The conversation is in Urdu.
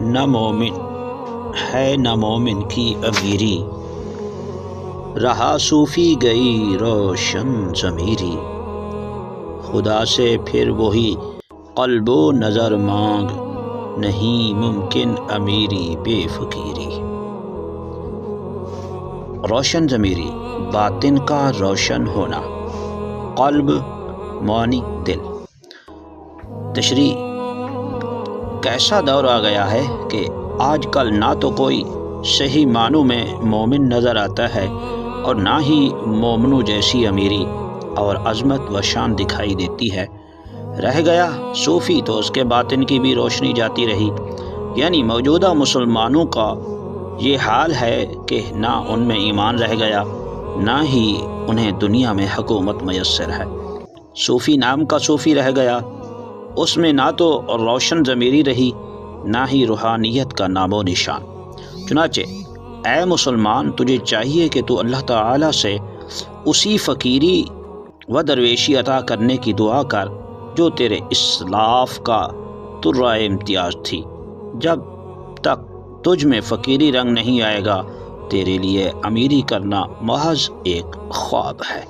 نہ مومن ہے نہ مومن کی امیری، رہا صوفی گئی روشن ضمیری، خدا سے پھر وہی قلب و نظر مانگ، نہیں ممکن امیری بے فقیری۔ روشن ضمیری، باطن کا روشن ہونا، قلب معنی دل۔ تشریح: کیسا دور آ گیا ہے کہ آج کل نہ تو کوئی صحیح معنوں میں مومن نظر آتا ہے اور نہ ہی مومنوں جیسی امیری اور عظمت و شان دکھائی دیتی ہے۔ رہ گیا صوفی تو اس کے باطن کی بھی روشنی جاتی رہی۔ یعنی موجودہ مسلمانوں کا یہ حال ہے کہ نہ ان میں ایمان رہ گیا، نہ ہی انہیں دنیا میں حکومت میسر ہے۔ صوفی نام کا صوفی رہ گیا، اس میں نہ تو روشن ضمیری رہی، نہ ہی روحانیت کا نام و نشان۔ چنانچہ اے مسلمان، تجھے چاہیے کہ تو اللہ تعالیٰ سے اسی فقیری و درویشی عطا کرنے کی دعا کر جو تیرے اسلاف کا ترہ امتیاز تھی۔ جب تک تجھ میں فقیری رنگ نہیں آئے گا، تیرے لیے امیری کرنا محض ایک خواب ہے۔